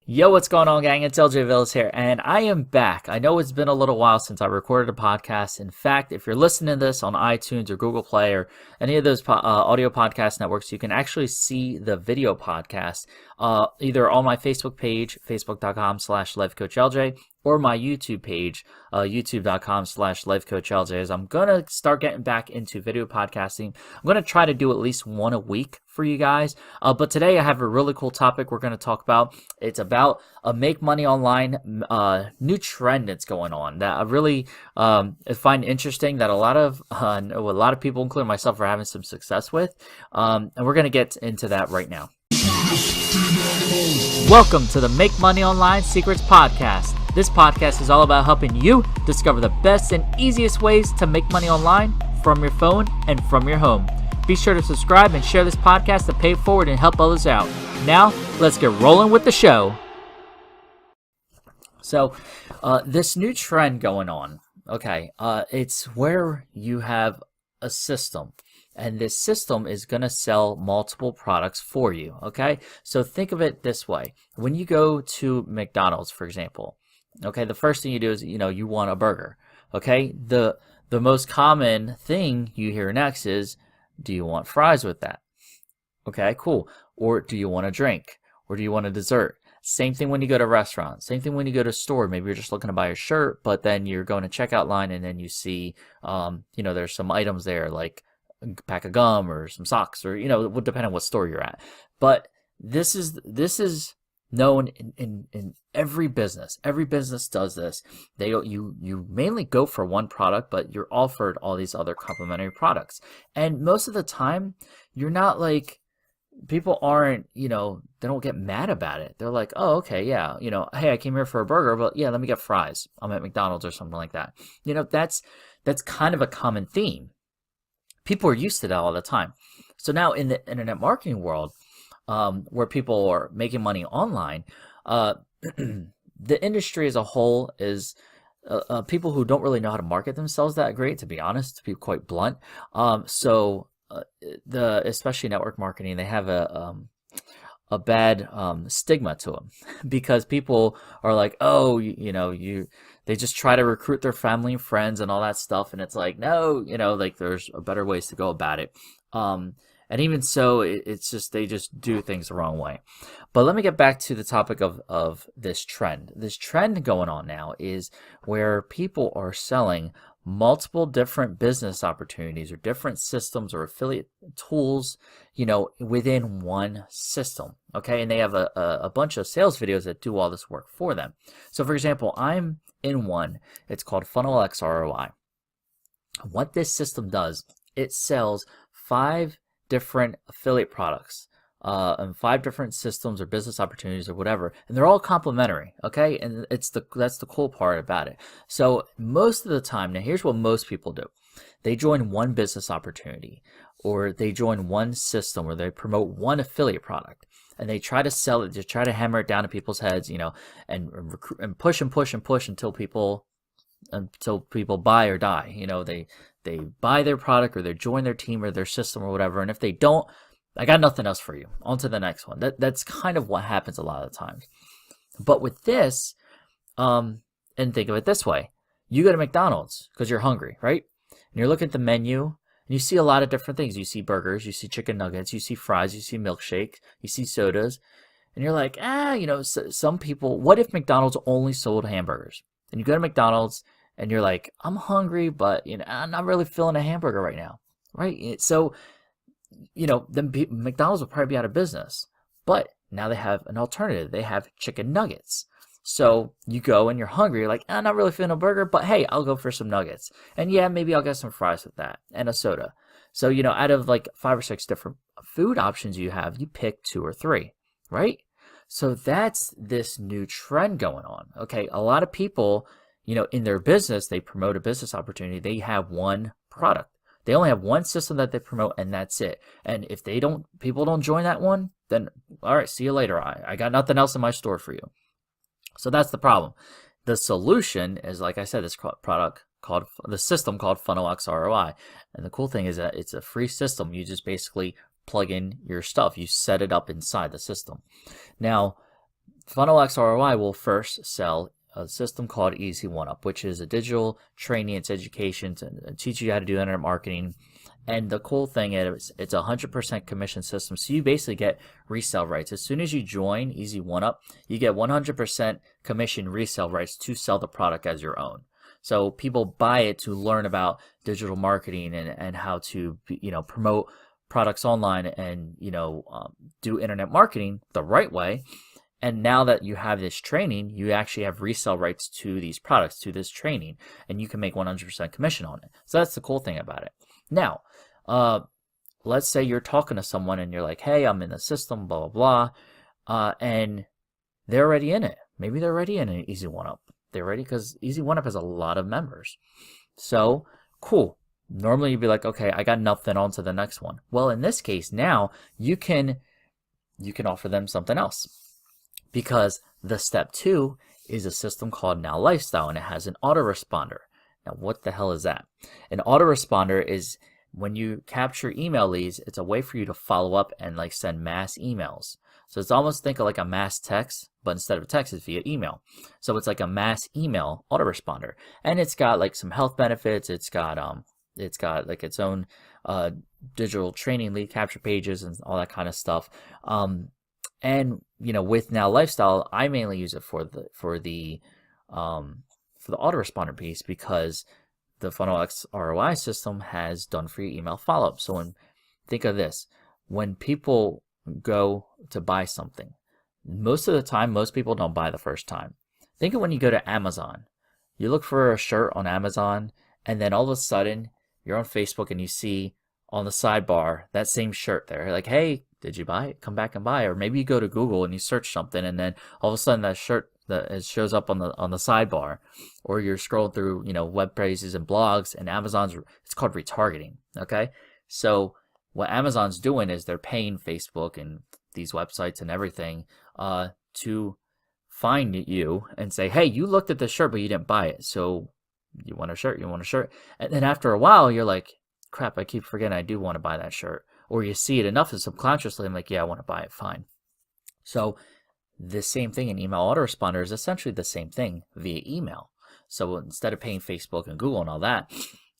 Yo, what's going on, gang? It's Aviles here, and I am back. I know it's been a little while since I recorded a podcast. In fact, if you're listening to this on iTunes or Google Play or any of those audio podcast networks, you can actually see the video podcast either on my Facebook page, facebook.com/lifecoachlj, or my YouTube page, youtube.com/lifecoachlj. As I'm going to start getting back into video podcasting. I'm going to try to do at least one a week for you guys. But today I have a really cool topic we're going to talk about. It's about a make money online new trend that's going on that I really find interesting, that a lot of people, including myself, are having some success with. And we're going to get into that right now. Welcome to the Make Money Online Secrets Podcast. This podcast is all about helping you discover the best and easiest ways to make money online from your phone and from your home. Be sure to subscribe and share this podcast to pay it forward and help others out. Now, let's get rolling with the show. So, this new trend going on, it's where you have a system. And this system is going to sell multiple products for you, okay? So think of it this way. When you go to McDonald's, for example, okay, the first thing you do is, you want a burger, okay? The most common thing you hear next is, do you want fries with that? Okay, cool. Or do you want a drink? Or do you want a dessert? Same thing when you go to a restaurant. Same thing when you go to a store. Maybe you're just looking to buy a shirt, but then you're going to checkout line and then you see, there's some items there like a pack of gum or some socks, or it would depend on what store you're at. But this is known in every business. Every business does this. You mainly go for one product, but you're offered all these other complementary products. And most of the time, you're not like, people aren't, they don't get mad about it. They're like, oh, okay, yeah, hey, I came here for a burger, but yeah, let me get fries. I'm at McDonald's or something like that. That's kind of a common theme. People are used to that all the time. So now in the internet marketing world, where people are making money online, the industry as a whole is people who don't really know how to market themselves that great, to be honest, to be quite blunt. Especially network marketing, they have a bad stigma to them because people are like, oh, they just try to recruit their family and friends and all that stuff, and it's like, no, there's better ways to go about it. And even so, it's just, they just do things the wrong way. But let me get back to the topic of this trend. This trend going on now is where people are selling multiple different business opportunities or different systems or affiliate tools, within one system. Okay. And they have a bunch of sales videos that do all this work for them. So for example, I'm in one, it's called Funnel X ROI. What this system does, it sells 5 different affiliate products and 5 different systems or business opportunities or whatever, and they're all complementary, okay? And that's the cool part about it. So most of the time, now here's what most people do. They join one business opportunity, or they join one system, or they promote one affiliate product, and they try to sell it, just try to hammer it down to people's heads, and recruit and push and push and push until people buy or die. They buy their product, or they join their team or their system or whatever. And if they don't, I got nothing else for you. On to the next one. That's kind of what happens a lot of the times. But with this, and think of it this way. You go to McDonald's because you're hungry, right? And you're looking at the menu and you see a lot of different things. You see burgers, you see chicken nuggets, you see fries, you see milkshakes, you see sodas. And you're like, some people, what if McDonald's only sold hamburgers? And you go to McDonald's and you're like, I'm hungry, but I'm not really feeling a hamburger right now, right? So, then McDonald's will probably be out of business. But now they have an alternative. They have chicken nuggets. So you go and you're hungry. You're like, I'm not really feeling a burger, but hey, I'll go for some nuggets. And yeah, maybe I'll get some fries with that and a soda. So, out of like 5 or 6 different food options you have, you pick 2 or 3, right? So that's this new trend going on. Okay, a lot of people, in their business, they promote a business opportunity. They have one product. They only have one system that they promote, and that's it. And if people don't join that one, then all right, see you later. I got nothing else in my store for you. So that's the problem. The solution is, like I said, this system called Funnel X ROI. And the cool thing is that it's a free system. You just basically plug in your stuff. You set it up inside the system. Now, Funnel X ROI will first sell a system called Easy One Up, which is a digital training. It's education to teach you how to do internet marketing. And the cool thing is it's a 100% commission system. So you basically get resale rights. As soon as you join Easy One Up, you get 100% commission resale rights to sell the product as your own. So people buy it to learn about digital marketing and how to, promote products online and, do internet marketing the right way. And now that you have this training, you actually have resale rights to these products, to this training, and you can make 100% commission on it. So that's the cool thing about it. Now, let's say you're talking to someone and you're like, hey, I'm in the system, blah, blah, blah, and they're already in it. Maybe they're already in an Easy One Up. They're ready because Easy One Up has a lot of members. So, cool. Normally you'd be like, okay, I got nothing, on to the next one. Well, in this case, now you can offer them something else. Because the step 2 is a system called Now Lifestyle, and it has an autoresponder. Now, what the hell is that? An autoresponder is when you capture email leads, it's a way for you to follow up and send mass emails. So it's almost, think of like a mass text, but instead of a text, it's via email. So it's like a mass email autoresponder, and it's got some health benefits. It's got its own digital training lead capture pages and all that kind of stuff. And with Now Lifestyle, I mainly use it for the autoresponder piece because the Funnel X ROI system has done free email follow-up. So think of this: when people go to buy something, most of the time, most people don't buy the first time. Think of when you go to Amazon, you look for a shirt on Amazon, and then all of a sudden you're on Facebook and you see on the sidebar that same shirt there. Like, hey, did you buy it? Come back and buy it. Or maybe you go to Google and you search something, and then all of a sudden that shirt that shows up on the sidebar. Or you're scrolling through web pages and blogs, and it's called retargeting. Okay, so what Amazon's doing is they're paying Facebook and these websites and everything to find you and say, hey, you looked at this shirt but you didn't buy it, so you want a shirt, and then after a while you're like, crap, I keep forgetting I do want to buy that shirt. Or you see it enough and subconsciously I'm like, yeah, I want to buy it, fine. So the same thing in email autoresponder is essentially the same thing via email. So instead of paying Facebook and Google and all that,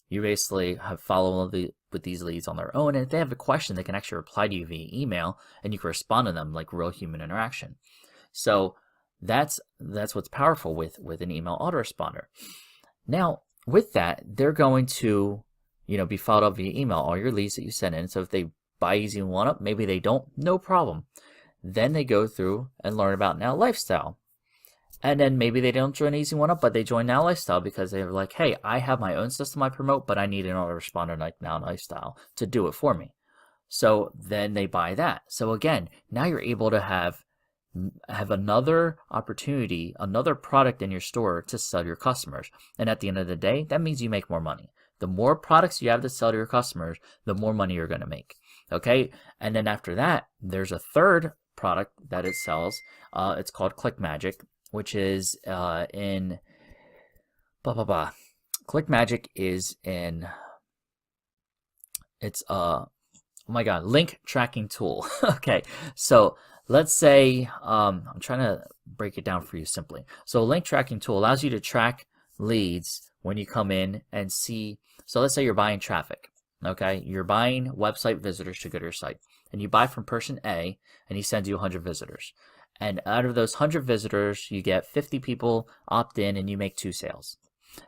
you basically have followed with these leads on their own, and if they have a question, they can actually reply to you via email, and you can respond to them like real human interaction. So that's what's powerful with an email autoresponder. Now, with that, they're going to be followed up via email, all your leads that you send in. So if they buy Easy One Up, maybe they don't, no problem. Then they go through and learn about Now Lifestyle. And then maybe they don't join Easy One Up, but they join Now Lifestyle because they're like, hey, I have my own system I promote, but I need an autoresponder like Now Lifestyle to do it for me. So then they buy that. So again, now you're able to have another opportunity, another product in your store to sell to your customers. And at the end of the day, that means you make more money. The more products you have to sell to your customers, the more money you're going to make. Okay? And then after that, there's a third product that it sells. It's called Clickmagick, which is in blah, blah, blah. Clickmagick is in, it's oh my God, link tracking tool. Okay. So let's say, I'm trying to break it down for you simply. So a link tracking tool allows you to track leads when you come in and see. So let's say you're buying traffic. Okay, you're buying website visitors to go to your site, and you buy from person A, and he sends you 100 visitors. And out of those 100 visitors, you get 50 people opt in, and you make 2 sales.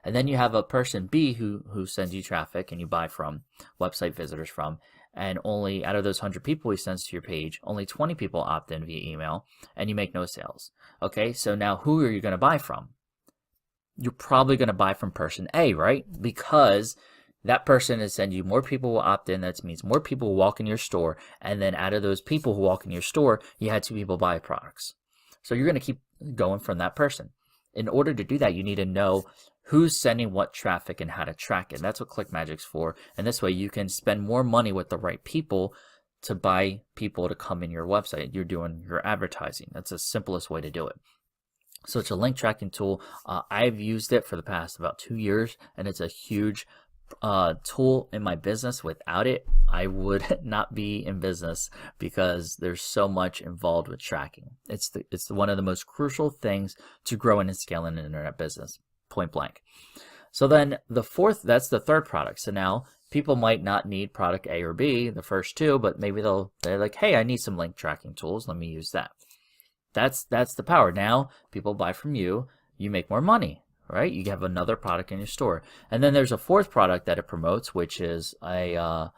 And then you have a person B who sends you traffic, and you buy from website visitors from, and only out of those 100 people he sends to your page, only 20 people opt in via email, and you make no sales. Okay, so now who are you going to buy from? You're probably going to buy from person A, right? Because that person is sending you more people will opt in. That means more people will walk in your store. And then out of those people who walk in your store, you had 2 people buy products. So you're going to keep going from that person. In order to do that, you need to know who's sending what traffic and how to track it. That's what Clickmagick's for. And this way you can spend more money with the right people to buy people to come in your website. You're doing your advertising. That's the simplest way to do it. So it's a link tracking tool. I've used it for the past about 2 years, and it's a huge tool in my business. Without it, I would not be in business because there's so much involved with tracking. It's one of the most crucial things to grow and scale an internet business, point blank. So then that's the third product. So now people might not need product A or B, the first two, but maybe they're like, hey, I need some link tracking tools. Let me use that. That's the power. Now people buy from you, you make more money, right? You have another product in your store. And then there's a fourth product that it promotes, which is the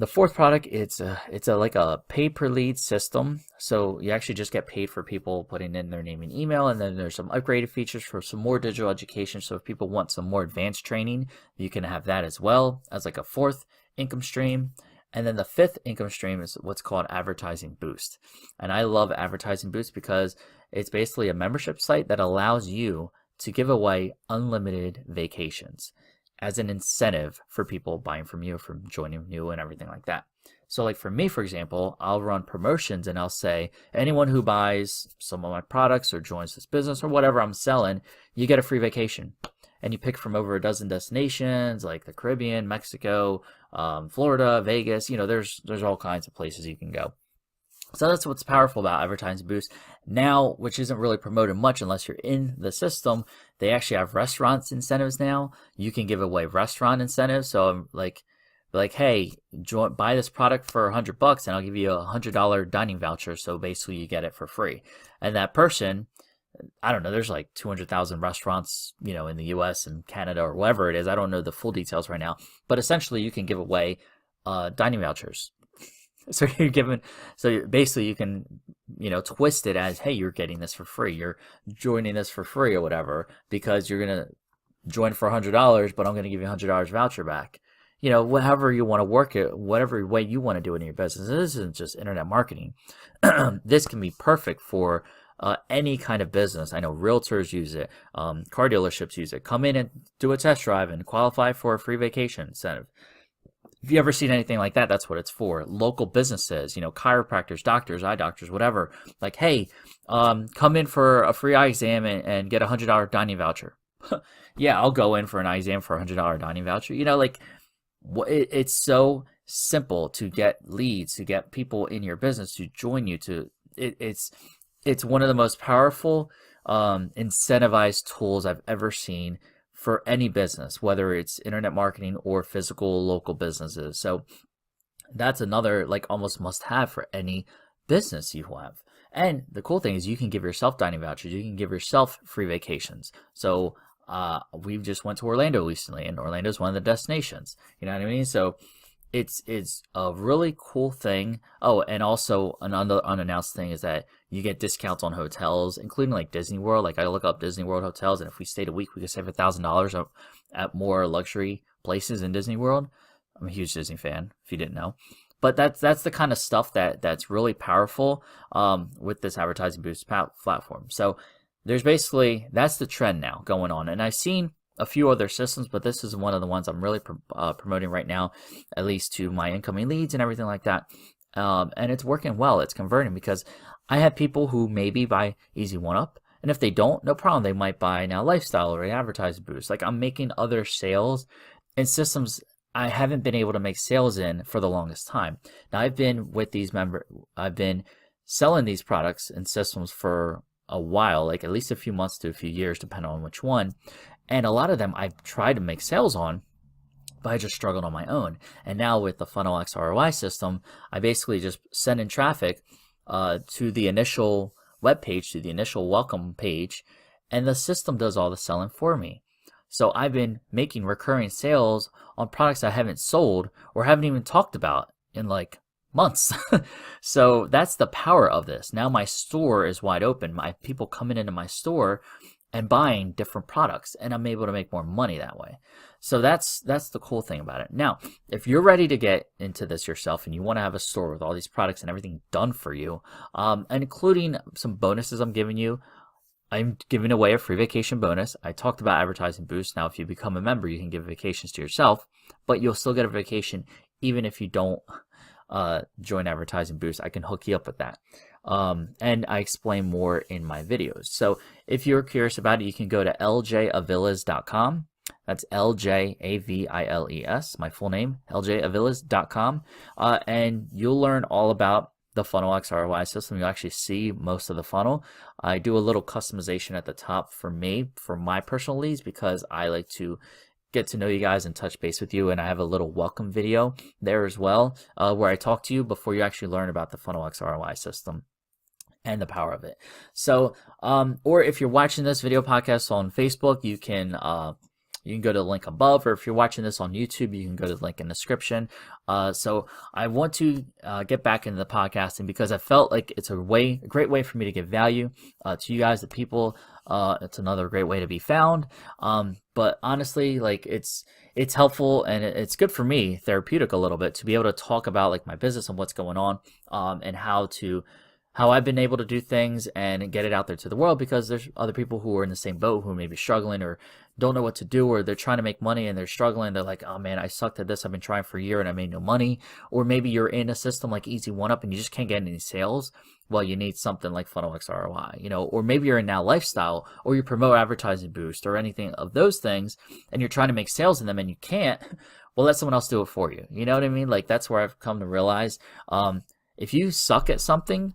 fourth product. It's like a pay per lead system. So you actually just get paid for people putting in their name and email. And then there's some upgraded features for some more digital education. So if people want some more advanced training, you can have that as well as like a fourth income stream. And then the fifth income stream is what's called Advertising Boost. And I love Advertising Boost because it's basically a membership site that allows you to give away unlimited vacations as an incentive for people buying from you, from joining you and everything like that. So like for me, for example, I'll run promotions and I'll say, anyone who buys some of my products or joins this business or whatever I'm selling, you get a free vacation. And you pick from over a dozen destinations like the Caribbean, Mexico, Florida, Vegas. There's all kinds of places you can go. So that's what's powerful about Advertising Boost. Now, which isn't really promoted much unless you're in the system, they actually have restaurants incentives now. You can give away restaurant incentives. So I'm like, hey, buy this product for $100 and I'll give you a $100 dining voucher. So basically you get it for free. And that person, I don't know, there's like 200,000 restaurants, in the US and Canada or wherever it is. I don't know the full details right now, but essentially you can give away dining vouchers. So basically you can, twist it as, hey, you're getting this for free. You're joining this for free or whatever, because you're going to join for $100, but I'm going to give you $100 voucher back. Whatever you want to work it, whatever way you want to do it in your business. This isn't just internet marketing. This can be perfect for any kind of business. I know realtors use it, car dealerships use it. Come in and do a test drive and qualify for a free vacation incentive. If you ever seen anything like that, that's what it's for. Local businesses, chiropractors, doctors, eye doctors, whatever. Like, hey, come in for a free eye exam and get a $100 dining voucher. Yeah, I'll go in for an eye exam for a $100 dining voucher. It's so simple to get leads, to get people in your business to join you. It's one of the most powerful incentivized tools I've ever seen for any business, whether it's internet marketing or physical local businesses. So that's another almost must have for any business you have. And the cool thing is you can give yourself dining vouchers. You can give yourself free vacations. So we just went to Orlando recently, and Orlando is one of the destinations. You know what I mean? So it's a really cool thing. Oh, and also another unannounced thing is that you get discounts on hotels, including like Disney World. Like I look up Disney World hotels, and if we stayed a week, we could save $1,000 at more luxury places in Disney World. I'm a huge Disney fan, if you didn't know. But that's the kind of stuff that's really powerful with this Advertising Boost platform. So that's the trend now going on. And I've seen a few other systems, but this is one of the ones I'm really promoting right now, at least to my incoming leads and everything like that. And it's working well. It's converting because I have people who maybe buy Easy One Up, and if they don't, no problem. They might buy Now Lifestyle or Advertising Boost. Like I'm making other sales in systems I haven't been able to make sales in for the longest time. Now I've been selling these products and systems for a while, like at least a few months to a few years, depending on which one. And a lot of them I've tried to make sales on, but I just struggled on my own. And now with the Funnel X ROI system, I basically just send in traffic to the initial web page, to the initial welcome page, and the system does all the selling for me. So I've been making recurring sales on products I haven't sold or haven't even talked about in like months. So that's the power of this. Now my store is wide open. My people coming into my store and buying different products, and I'm able to make more money that way. So that's the cool thing about it. Now, if you're ready to get into this yourself and you want to have a store with all these products and everything done for you, and including some bonuses I'm giving you, I'm giving away a free vacation bonus. I talked about Advertising Boost. Now, if you become a member, you can give vacations to yourself, but you'll still get a vacation even if you don't join Advertising Boost. I can hook you up with that. And I explain more in my videos. So if you're curious about it, you can go to ljaviles.com. That's LJAVILES, my full name, ljaviles.com. And you'll learn all about the Funnel X ROI system. You'll actually see most of the funnel. I do a little customization at the top for me, for my personal leads, because I like to get to know you guys and touch base with you. And I have a little welcome video there as well, where I talk to you before you actually learn about the Funnel X ROI system and the power of it. So, or if you're watching this video podcast on Facebook, you can go to the link above, or if you're watching this on YouTube, you can go to the link in the description. So I want to get back into the podcasting because I felt like it's a great way for me to give value to you guys, the people. It's another great way to be found. But honestly, like it's helpful and it's good for me, therapeutic a little bit, to be able to talk about like my business and what's going on, and how I've been able to do things and get it out there to the world, because there's other people who are in the same boat who may be struggling or don't know what to do, or they're trying to make money and they're struggling. They're like, oh man, I sucked at this. I've been trying for a year and I made no money. Or maybe you're in a system like Easy One Up and you just can't get any sales. Well, you need something like Funnel X ROI, or maybe you're in Now Lifestyle, or you promote Advertising Boost or anything of those things, and you're trying to make sales in them and you can't. Well, let someone else do it for you. You know what I mean? Like that's where I've come to realize, if you suck at something,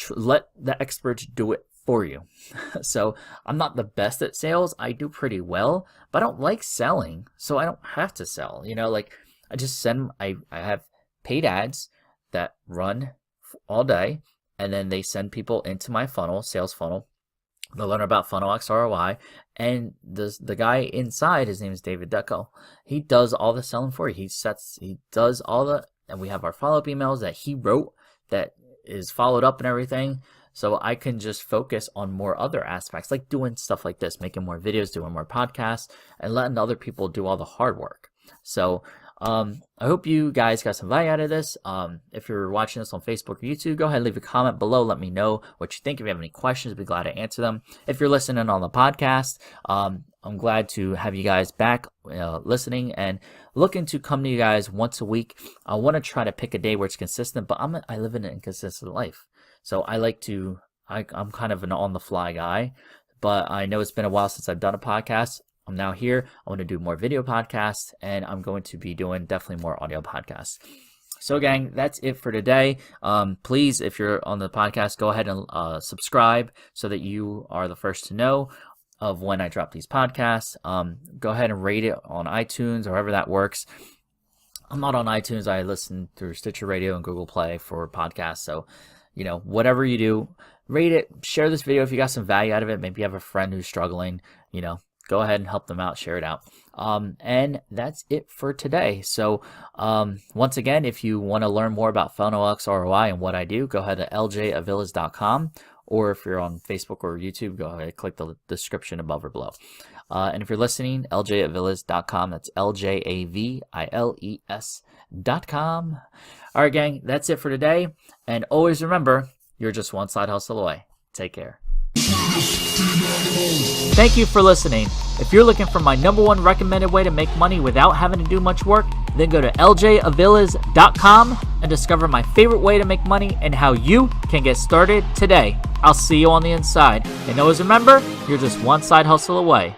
let the experts do it for you. So I'm not the best at sales. I do pretty well, but I don't like selling, so I don't have to sell. Like I just I have paid ads that run all day, and then they send people into my funnel, sales funnel. They'll learn about Funnel X ROI, and the guy inside, his name is David Deco. He does all the selling for you. He does all the, and we have our follow-up emails that he wrote that is followed up and everything. So I can just focus on more other aspects, like doing stuff like this, making more videos, doing more podcasts, and letting other people do all the hard work. So I hope you guys got some value out of this. If you're watching this on Facebook or YouTube, go ahead and leave a comment below. Let me know what you think. If you have any questions, I'd be glad to answer them. If you're listening on the podcast, I'm glad to have you guys back listening, and looking to come to you guys once a week. I want to try to pick a day where it's consistent, but I live in an inconsistent life. So I'm kind of an on-the-fly guy, but I know it's been a while since I've done a podcast. I'm now here. I want to do more video podcasts, and I'm going to be doing definitely more audio podcasts. So gang, that's it for today. Please, if you're on the podcast, go ahead and subscribe so that you are the first to know of when I drop these podcasts. Go ahead and rate it on iTunes or however that works. I'm not on iTunes. I listen through Stitcher Radio and Google Play for podcasts. So, whatever you do, rate it, share this video if you got some value out of it. Maybe you have a friend who's struggling, go ahead and help them out, share it out. And that's it for today. So once again, if you want to learn more about Funnel X ROI and what I do, go ahead to ljaviles.com. Or if you're on Facebook or YouTube, go ahead and click the description above or below. And if you're listening, ljaviles.com. That's ljaviles.com. All right, gang, that's it for today. And always remember, you're just one side hustle away. Take care. Thank you for listening. If you're looking for my #1 recommended way to make money without having to do much work, then go to ljaviles.com and discover my favorite way to make money and how you can get started today. I'll see you on the inside. And always remember, you're just one side hustle away.